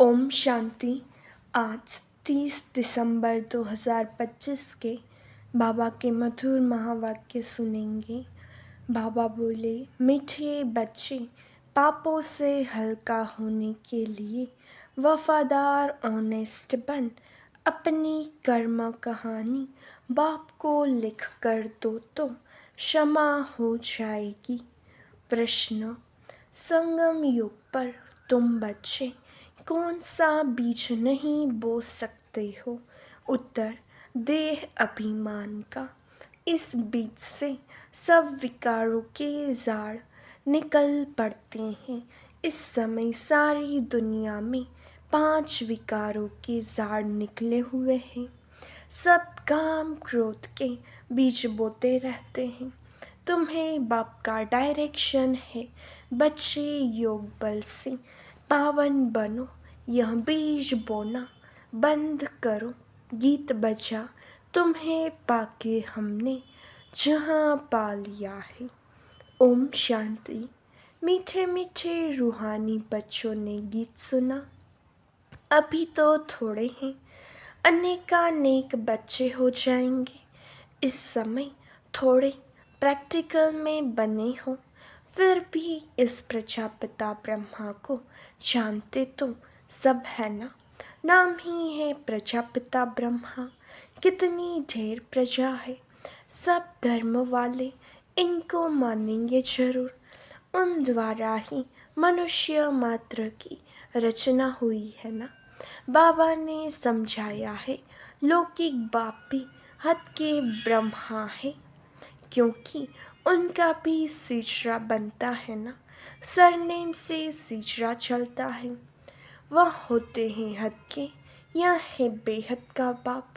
ओम शांति। आज 30 दिसंबर 2025 के बाबा के मधुर महावाक्य सुनेंगे। बाबा बोले, मीठे बच्चे, पापों से हल्का होने के लिए वफादार ऑनेस्ट बन अपनी कर्म कहानी बाप को लिख कर दो तो क्षमा हो जाएगी। प्रश्न, संगम युग पर तुम बच्चे कौन सा बीज नहीं बो सकते हो? उत्तर, देह अभिमान का। इस बीज से सब विकारों के जाड़ निकल पड़ते हैं। इस समय सारी दुनिया में 5 विकारों के जाड़ निकले हुए हैं। सब काम क्रोध के बीज बोते रहते हैं। तुम्हें बाप का डायरेक्शन है, बच्चे योग बल से पावन बनो, यह बीज बोना बंद करो। गीत बजा तुम्हें पाके हमने जहाँ पा लिया है। ओम शांति। मीठे मीठे रूहानी बच्चों ने गीत सुना। अभी तो थोड़े हैं, अनेकानेक बच्चे हो जाएंगे। इस समय थोड़े प्रैक्टिकल में बने हो, फिर भी इस प्रजापिता ब्रह्मा को जानते तो सब है ना। नाम ही है प्रजापिता ब्रह्मा। कितनी ढेर प्रजा है, सब धर्म वाले इनको मानेंगे जरूर। उन द्वारा ही मनुष्य मात्र की रचना हुई है ना। बाबा ने समझाया है, लौकिक बाप भी हद के ब्रह्मा है, क्योंकि उनका भी सीजरा बनता है ना। सरनेम से सीजरा चलता है। वह होते हैं हद के, यह है बेहद का बाप।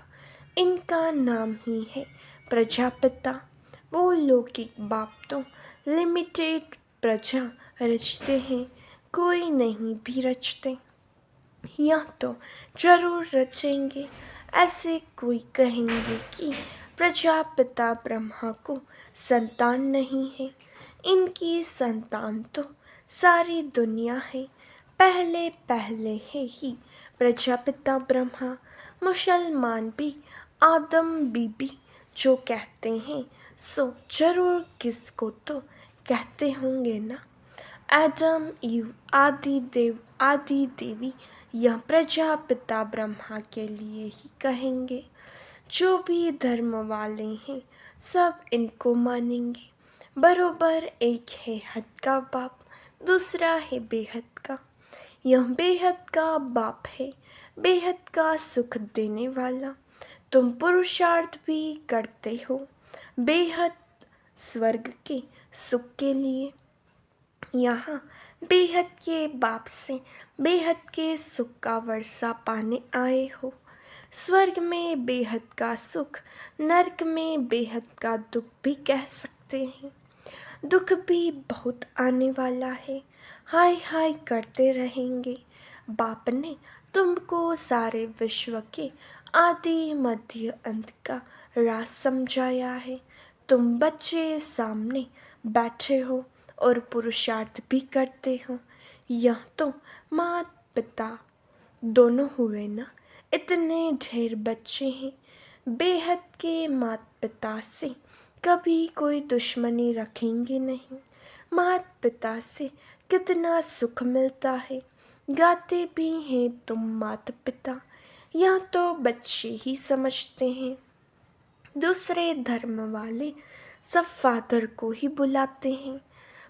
इनका नाम ही है प्रजापिता। वो लौकिक बाप तो लिमिटेड प्रजा रचते हैं, कोई नहीं भी रचते। यह तो जरूर रचेंगे। ऐसे कोई कहेंगे कि प्रजापिता ब्रह्मा को संतान नहीं है। इनकी संतान तो सारी दुनिया है। पहले पहले है ही प्रजापिता ब्रह्मा। मुसलमान भी आदम बीबी जो कहते हैं, सो जरूर किसको तो कहते होंगे ना। एडम ईव आदि देव आदि देवी यह प्रजापिता ब्रह्मा के लिए ही कहेंगे। जो भी धर्म वाले हैं सब इनको मानेंगे। बरोबर एक है हद का बाप, दूसरा है बेहद का। यह बेहद का बाप है, बेहद का सुख देने वाला। तुम पुरुषार्थ भी करते हो बेहद स्वर्ग के सुख के लिए। यहाँ बेहद के बाप से बेहद के सुख का वर्षा पाने आए हो। स्वर्ग में बेहद का सुख, नरक में बेहद का दुख भी कह सकते हैं। दुख भी बहुत आने वाला है, हाय हाय करते रहेंगे। बाप ने तुमको सारे विश्व के आदि मध्य अंत का राज समझाया है। तुम बच्चे सामने बैठे हो और पुरुषार्थ भी करते हो। यह तो माता पिता दोनों हुए ना। इतने ढेर बच्चे हैं, बेहद के माता पिता से कभी कोई दुश्मनी रखेंगे नहीं। माता पिता से कितना सुख मिलता है। गाते भी हैं तुम माता पिता, यह तो बच्चे ही समझते हैं। दूसरे धर्म वाले सब फादर को ही बुलाते हैं,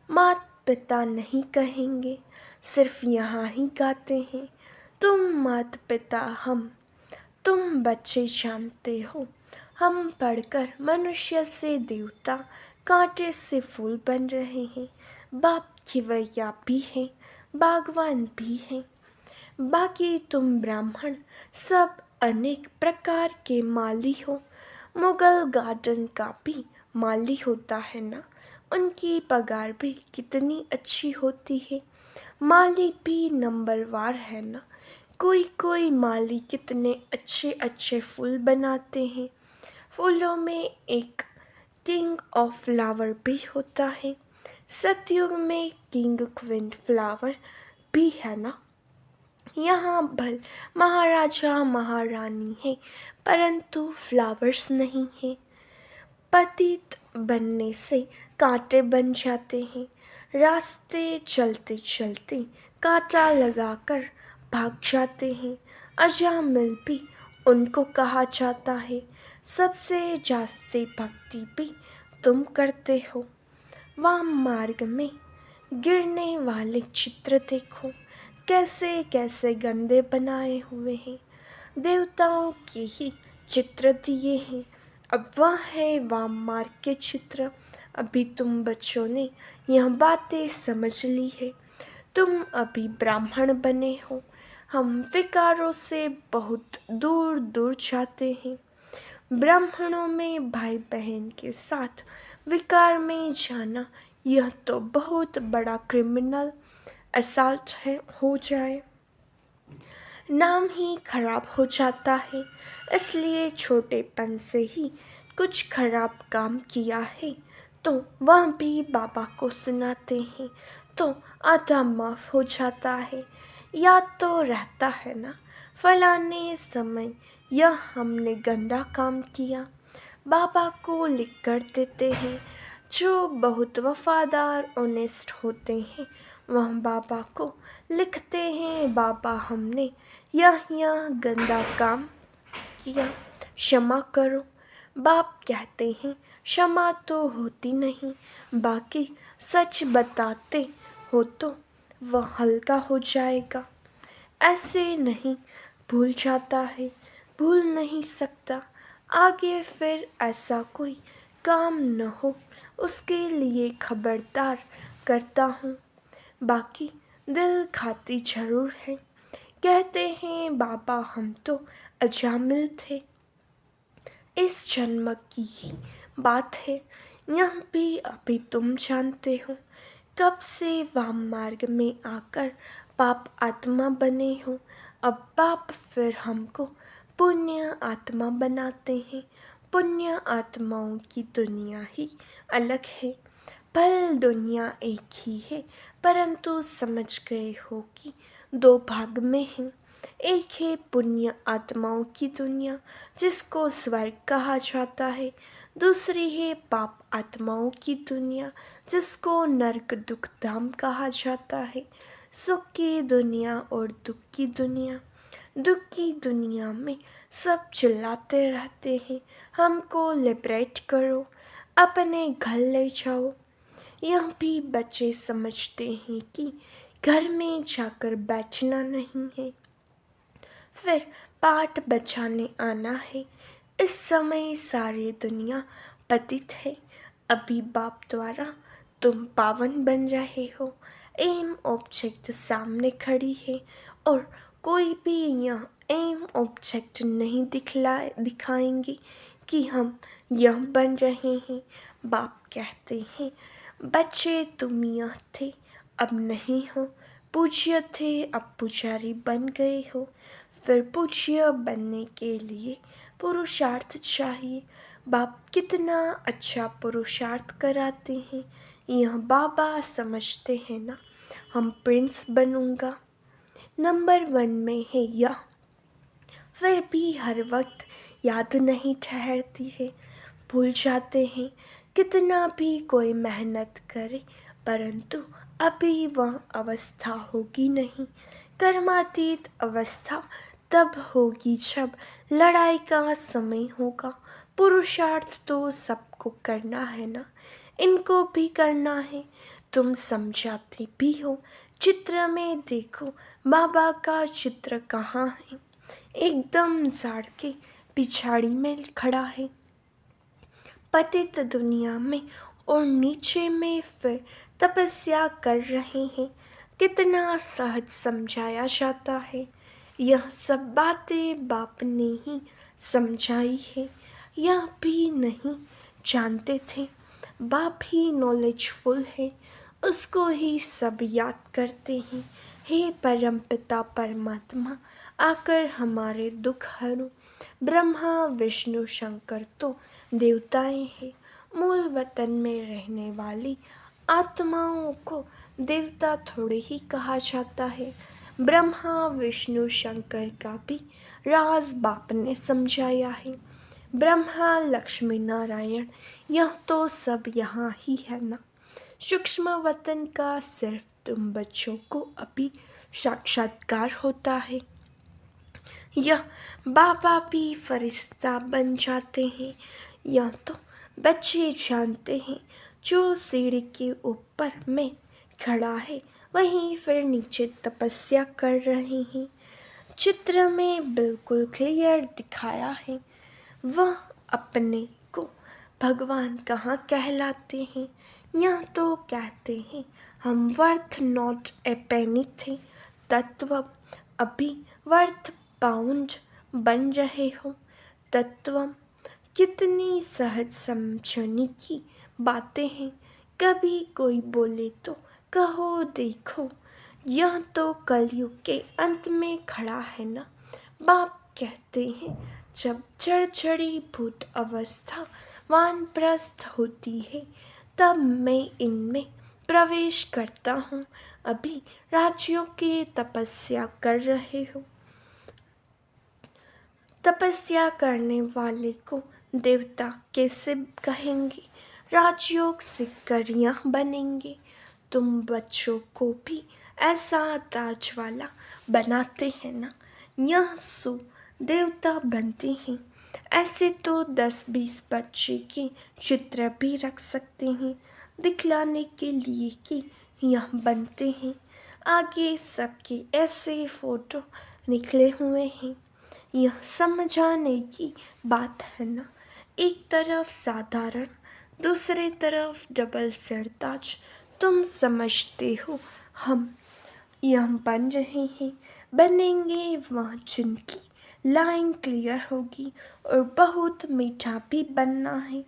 माता पिता नहीं कहेंगे। सिर्फ यहाँ ही गाते हैं, तुम माता पिता हम। तुम बच्चे जानते हो, हम पढ़कर मनुष्य से देवता, कांटे से फूल बन रहे हैं। बाप खिवैया भी हैं, बागवान भी हैं। बाकी तुम ब्राह्मण सब अनेक प्रकार के माली हो। मुगल गार्डन का भी माली होता है ना, उनकी पगार भी कितनी अच्छी होती है। माली भी नंबरवार है ना। कोई कोई माली कितने अच्छे अच्छे फूल बनाते हैं। फूलों में एक किंग ऑफ फ्लावर भी होता है। सतयुग में किंग क्वीन फ्लावर भी है ना। यहाँ भल महाराजा महारानी है, परंतु फ्लावर्स नहीं है। पतित बनने से कांटे बन जाते हैं। रास्ते चलते चलते कांटा लगाकर भाग जाते हैं। अजामिल भी उनको कहा जाता है। सबसे जास्ती भक्ति भी तुम करते हो। वाम मार्ग में गिरने वाले चित्र देखो, कैसे कैसे गंदे बनाए हुए हैं। देवताओं के ही चित्र दिए हैं। अब वह है वाम मार्ग के चित्र। अभी तुम बच्चों ने यह बातें समझ ली है। तुम अभी ब्राह्मण बने हो। हम विकारों से बहुत दूर दूर जाते हैं। ब्राह्मणों में भाई बहन के साथ विकार में जाना, यह तो बहुत बड़ा क्रिमिनल असॉल्ट है हो जाए। नाम ही खराब हो जाता है। इसलिए छोटेपन से ही कुछ खराब काम किया है तो वह भी बाबा को सुनाते हैं तो आधा माफ हो जाता है। याद तो रहता है ना, फलाने समय यह हमने गंदा काम किया। बाबा को लिख कर देते हैं। जो बहुत वफादार ऑनेस्ट होते हैं वह बाबा को लिखते हैं, बाबा हमने यह गंदा काम किया, क्षमा करो। बाप कहते हैं क्षमा तो होती नहीं, बाकी सच बताते हो तो वह हल्का हो जाएगा। ऐसे नहीं भूल जाता है, भूल नहीं सकता। आगे फिर ऐसा कोई काम न हो उसके लिए खबरदार करता हूँ। बाकी दिल खाती जरूर है। कहते हैं बाबा हम तो अजामिल थे। इस जन्म की ही बात है। यह भी अभी तुम जानते हो। कब से वाम मार्ग में आकर पाप आत्मा बने हो। अब पाप फिर हमको पुण्य आत्मा बनाते हैं। पुण्य आत्माओं की दुनिया ही अलग है। भल दुनिया एक ही है, परंतु समझ गए हो कि दो भाग में है। एक है पुण्य आत्माओं की दुनिया जिसको स्वर्ग कहा जाता है। दूसरी है पाप आत्माओं की दुनिया जिसको नरक दुख धाम कहा जाता है। सुख की दुनिया और दुख की दुनिया। दुख की दुनिया में सब चिल्लाते रहते हैं, हमको लिबरेट करो, अपने घर ले जाओ। यह भी बच्चे समझते हैं कि घर में जाकर बैठना नहीं है, फिर पाठ बचाने आना है। इस समय सारी दुनिया पतित है। अभी बाप द्वारा तुम पावन बन रहे हो। एम ऑब्जेक्ट सामने खड़ी है और कोई भी यह एम ऑब्जेक्ट नहीं दिखाएंगे कि हम यह बन रहे हैं। बाप कहते हैं बच्चे तुम यह थे अब नहीं हो, पूज्य थे अब पुजारी बन गए हो। फिर पूज्य बनने के लिए पुरुषार्थ चाहिए। बाप कितना अच्छा पुरुषार्थ कराते हैं। यह बाबा समझते हैं ना, हम प्रिंस बनूंगा। नंबर 1 में है यह। फिर भी हर वक्त याद नहीं ठहरती है, भूल जाते हैं। कितना भी कोई मेहनत करे परंतु अभी वह अवस्था होगी नहीं। कर्मातीत अवस्था तब होगी जब लड़ाई का समय होगा। पुरुषार्थ तो सबको करना है ना, इनको भी करना है। तुम समझाते भी हो। चित्र में देखो बाबा का चित्र कहाँ है, एकदम झाड़ के पिछाड़ी में खड़ा है। पतित दुनिया में और नीचे में फिर तपस्या कर रहे हैं। कितना सहज समझाया जाता है। यह सब बातें बाप ने ही समझाई है, यह भी नहीं जानते थे। बाप ही नॉलेजफुल है, उसको ही सब याद करते हैं। हे परम पिता परमात्मा, आकर हमारे दुख हरो। ब्रह्मा विष्णु शंकर तो देवताएं हैं। मूल वतन में रहने वाली आत्माओं को देवता थोड़े ही कहा जाता है। ब्रह्मा विष्णु शंकर का भी राज बाप ने समझाया है। ब्रह्मा लक्ष्मी नारायण यह तो सब यहाँ ही है ना। सूक्ष्म वतन का सिर्फ तुम बच्चों को अभी साक्षात्कार होता है। यह बाबा भी फरिश्ता बन जाते हैं। यह तो बच्चे जानते हैं। जो सीढ़ी के ऊपर में खड़ा है वहीं फिर नीचे तपस्या कर रहे हैं। चित्र में बिल्कुल क्लियर दिखाया है। वह अपने को भगवान कहाँ कहलाते हैं। यह तो कहते हैं हम वर्थ नॉट ए पेनी थे। तत्व अभी वर्थ पाउंड बन रहे हो। तत्व कितनी सहज समझने की बातें हैं। कभी कोई बोले तो कहो देखो यह तो कलयुग के अंत में खड़ा है ना। बाप कहते हैं जब जड़ी भूत अवस्था वानप्रस्थ होती है तब मैं इनमें प्रवेश करता हूँ। अभी राज्यों की तपस्या कर रहे हो। तपस्या करने वाले को देवता कैसे कहेंगे। राजयोग से करियाँ बनेंगे। तुम बच्चों को भी ऐसा ताज वाला बनाते हैं ना। यह सो देवता बनते हैं। ऐसे तो 10-20 बच्चे के चित्र भी रख सकते हैं दिखलाने के लिए कि यह बनते हैं। आगे सबके ऐसे फोटो निकले हुए हैं। यह समझाने की बात है ना। एक तरफ साधारण दूसरी तरफ डबल सरताज। तुम समझते हो हम यह बन रहे हैं बनेंगे वह जिनकी लाइन क्लियर होगी और बहुत मीठा भी बनना है।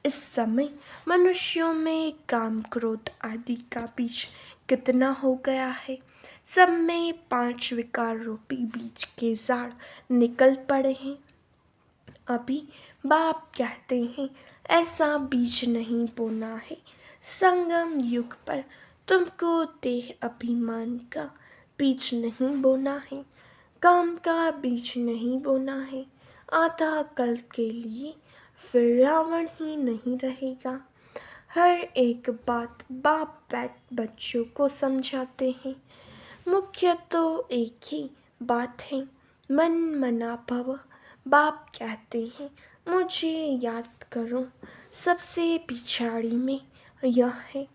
इस समय मनुष्यों में काम क्रोध आदि का बीज कितना हो गया है। सब में 5 विकार रूपी बीज के झाड़ निकल पड़े हैं। अभी बाप कहते हैं ऐसा बीज नहीं बोना है। संगम युग पर तुमको देह अभिमान का बीज नहीं बोना है। काम का बीज नहीं बोना है। आधा कल के लिए फिर रावण ही नहीं रहेगा। हर एक बात बाप बच्चों को समझाते हैं। मुख्य तो एक ही बात है मन मना भव। बाप कहते हैं मुझे याद करो। सबसे पिछाड़ी में यह है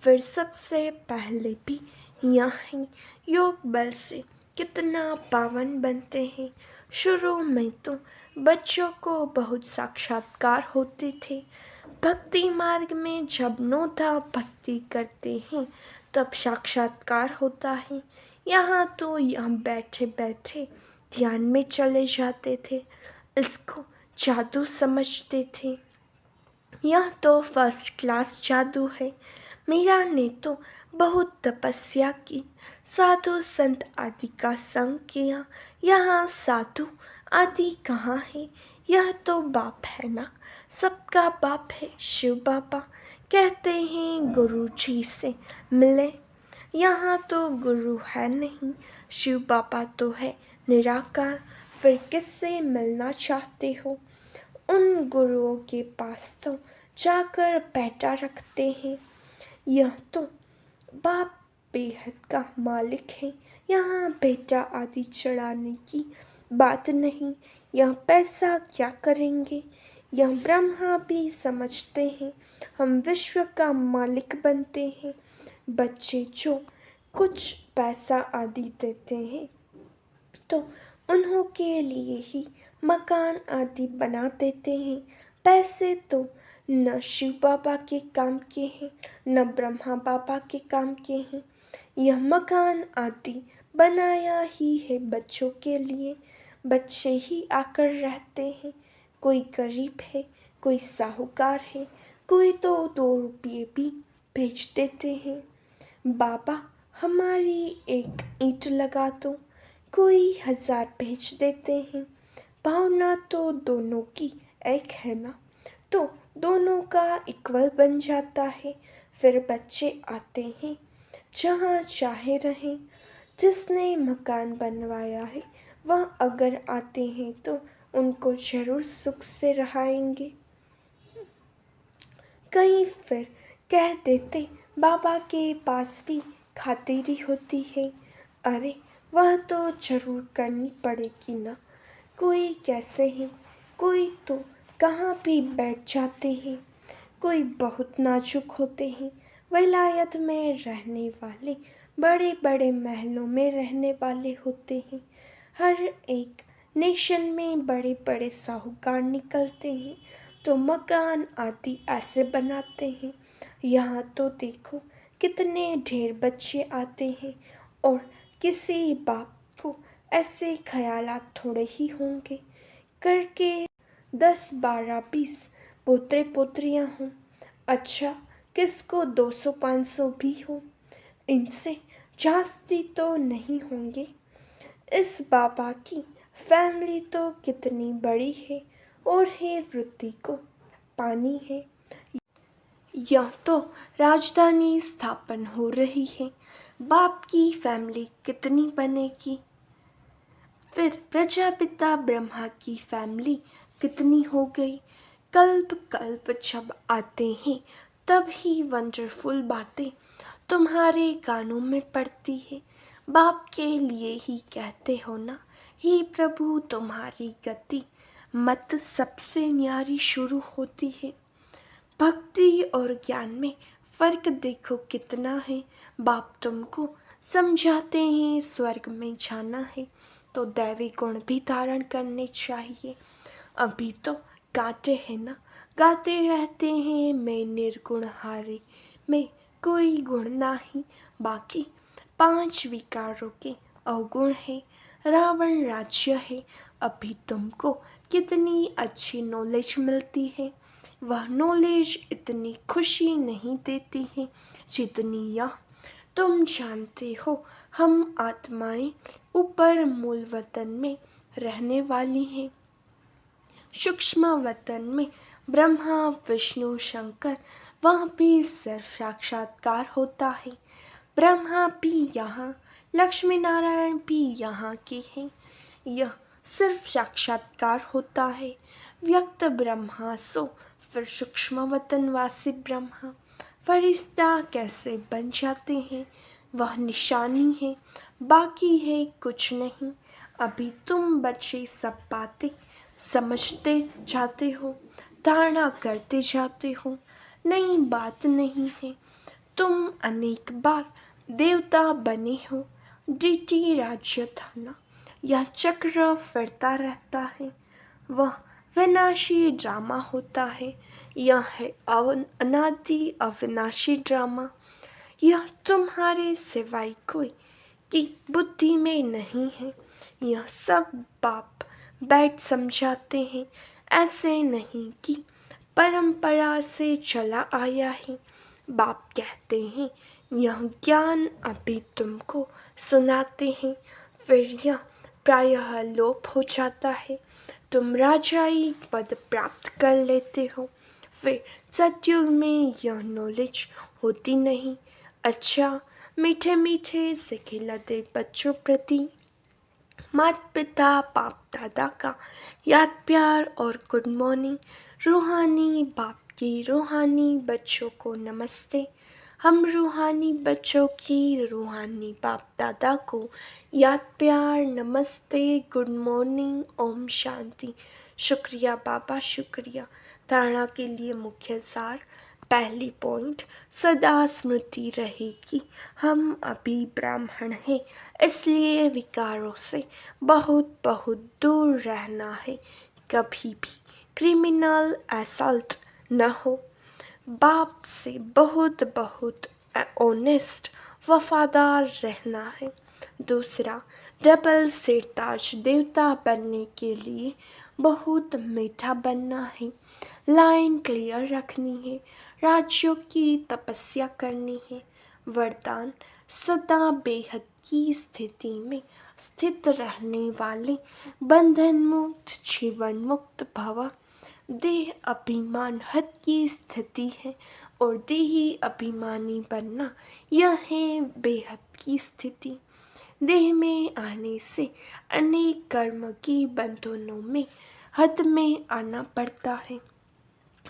फिर सबसे पहले भी यह है। योग बल से कितना पावन बनते हैं। शुरू में तो बच्चों को बहुत साक्षात्कार होते थे। भक्ति मार्ग में जब नौधा भक्ति करते हैं तब साक्षात्कार होता है। यहाँ तो यहाँ बैठे बैठे ध्यान में चले जाते थे। इसको जादू समझते थे। यह तो फर्स्ट क्लास जादू है। मीरा ने तो बहुत तपस्या की। साधु संत आदि का संग किया। यहाँ साधु आदि कहाँ है। यह तो बाप है ना। सबका बाप है शिव बाबा। कहते हैं गुरु जी से मिले। यहाँ तो गुरु है नहीं। शिव बाबा तो है निराकार। फिर किससे मिलना चाहते हो। उन गुरुओं के पास तो जाकर बैठा रखते हैं। यह तो बाप बेहद का मालिक है। यहाँ बेटा आदि चढ़ाने की बात नहीं। यह पैसा क्या करेंगे। यह ब्रह्मा भी समझते हैं हम विश्व का मालिक बनते हैं। बच्चे जो कुछ पैसा आदि देते हैं तो उन्हों के लिए ही मकान आदि बना देते हैं। पैसे तो न शिव बाबा के काम के हैं न ब्रह्मा बाबा के काम के हैं। यह मकान आदि बनाया ही है बच्चों के लिए। बच्चे ही आकर रहते हैं। कोई गरीब है कोई साहूकार है कोई तो 2 रुपये भी भेज देते हैं। बाबा हमारी एक ईंट लगा दो। कोई 1000 भेज देते हैं। भावना तो दोनों की एक है ना। तो दोनों का इक्वल बन जाता है। फिर बच्चे आते हैं जहाँ चाहे रहें। जिसने मकान बनवाया है वह अगर आते हैं तो उनको जरूर सुख से रहाएंगे। कहीं फिर कह देते बाबा के पास भी खातिरी होती है। अरे वह तो जरूर करनी पड़ेगी ना। कोई कैसे हैं, कोई तो कहाँ भी बैठ जाते हैं, कोई बहुत नाजुक होते हैं। विलायत में रहने वाले बड़े बड़े महलों में रहने वाले होते हैं। हर एक नेशन में बड़े बड़े साहूकार निकलते हैं तो मकान आदि ऐसे बनाते हैं। यहाँ तो देखो कितने ढेर बच्चे आते हैं और किसी बाप को ऐसे ख्यालात थोड़े ही होंगे करके 10 12 20 पोते पोत्रियाँ हों। अच्छा किसको 200 500 भी हो, इनसे जास्ती तो नहीं होंगे। इस बाबा की फैमिली तो कितनी बड़ी है और है वृत्ति को पानी है। यह तो राजधानी स्थापन हो रही है, बाप की फैमिली कितनी बनेगी। फिर प्रजापिता ब्रह्मा की फैमिली कितनी हो गई। कल्प कल्प जब आते हैं तब ही वंडरफुल बातें तुम्हारे कानों में पड़ती है। बाप के लिए ही कहते हो ना, हे प्रभु तुम्हारी गति मत सबसे न्यारी शुरू होती है। भक्ति और ज्ञान में फर्क देखो कितना है। बाप तुमको समझाते हैं स्वर्ग में जाना है तो दैवी गुण भी धारण करने चाहिए। अभी तो गाते हैं ना, गाते रहते हैं मैं निर्गुण हारे, में कोई गुण नहीं, बाकी 5 विकारों के अवगुण है। रावण राज्य है। अभी तुमको कितनी अच्छी नॉलेज मिलती है, वह नॉलेज इतनी खुशी नहीं देती है जितनी यह। तुम जानते हो हम आत्माएं ऊपर मूल वतन में रहने वाली हैं। सूक्ष्म वतन में ब्रह्मा विष्णु शंकर वहाँ भी सिर्फ साक्षात्कार होता है। ब्रह्मा भी यहाँ, लक्ष्मी नारायण भी यहाँ के हैं। यह सिर्फ साक्षात्कार होता है। व्यक्त ब्रह्मा सो फिर सूक्ष्म वतनवासी ब्रह्मा। फरिश्ता कैसे बन जाते हैं वह निशानी है, बाकी है कुछ नहीं। अभी तुम बच्चे सब बातें समझते जाते हो, धारणा करते जाते हो, नई बात नहीं है। तुम अनेक बार देवता बने हो। डीटी राज्य था ना, यह चक्र फिरता रहता है, वह विनाशी ड्रामा होता है। यह है अनादि अविनाशी ड्रामा। यह तुम्हारे सिवाय कोई की बुद्धि में नहीं है। यह सब बाप बैठ समझाते हैं, ऐसे नहीं कि परंपरा से चला आया है। बाप कहते हैं यह ज्ञान अभी तुमको सुनाते हैं, फिर यह प्रायः लोप हो जाता है। तुम राजाई पद प्राप्त कर लेते हो, फिर सतयुग में यह नॉलेज होती नहीं। अच्छा मीठे मीठे से खिलाते बच्चों प्रति माता पिता बाप दादा का याद प्यार और गुड मॉर्निंग। रूहानी बाप की रूहानी बच्चों को नमस्ते। हम रूहानी बच्चों की रूहानी बाप दादा को याद प्यार नमस्ते गुड मॉर्निंग ओम शांति। शुक्रिया बाबा शुक्रिया। धारणा के लिए मुख्य सार। पहली पॉइंट, सदा स्मृति रहेगी हम अभी ब्राह्मण हैं, इसलिए विकारों से बहुत बहुत दूर रहना है। कभी भी क्रिमिनल असल्ट न हो। बाप से बहुत बहुत ऑनेस्ट वफादार रहना है। दूसरा, डबल सिरताज देवता बनने के लिए बहुत मीठा बनना है, लाइन क्लियर रखनी है, राज्यों की तपस्या करनी है। वरदान, सदा बेहद की स्थिति में स्थित रहने वाले बंधन मुक्त जीवन मुक्त भव। देह अभिमान हद की स्थिति है और देही अभिमानी बनना यह है बेहद की स्थिति। देह में आने से अनेक कर्म की बंधनों में हद में आना पड़ता है।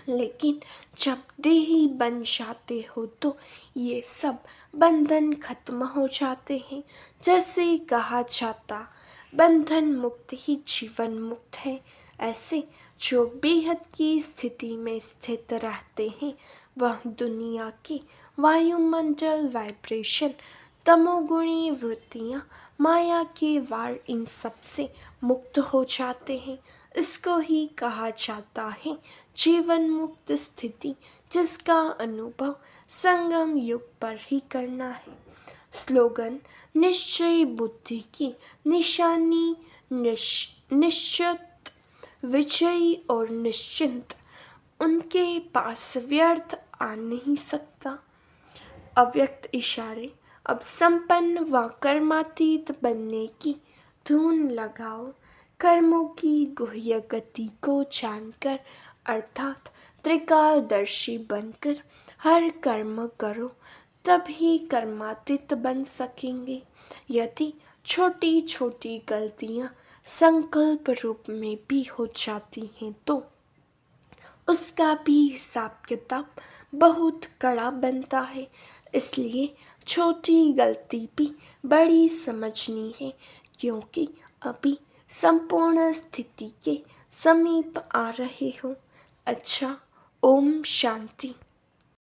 लेकिन जब देही बन जाते हो तो ये सब बंधन खत्म हो जाते हैं। जैसे कहा जाता, बंधन मुक्त ही जीवन मुक्त है। ऐसे जो बेहद की स्थिति में स्थित रहते हैं वह दुनिया के वायुमंडल, वाइब्रेशन, तमोगुणी वृत्तियाँ, माया के वार, इन सब से मुक्त हो जाते हैं। इसको ही कहा जाता है जीवन मुक्त स्थिति, जिसका अनुभव संगम युग पर ही करना है। स्लोगन: निश्चय बुद्धि की निशानी, निश्चित विजयी और निश्चिंत, उनके पास व्यर्थ आ नहीं सकता। अव्यक्त इशारे: अब संपन्न व कर्मातीत बनने की धुन लगाओ। कर्मों की गुह्य गति को जानकर, अर्थात त्रिकालदर्शी बनकर हर कर्म करो, तभी कर्मातीत बन सकेंगे। यदि छोटी छोटी गलतियाँ संकल्प रूप में भी हो जाती हैं तो उसका भी हिसाब किताब बहुत कड़ा बनता है। इसलिए छोटी गलती भी बड़ी समझनी है, क्योंकि अभी संपूर्ण स्थिति के समीप आ रहे हो। अच्छा, ओम शांति।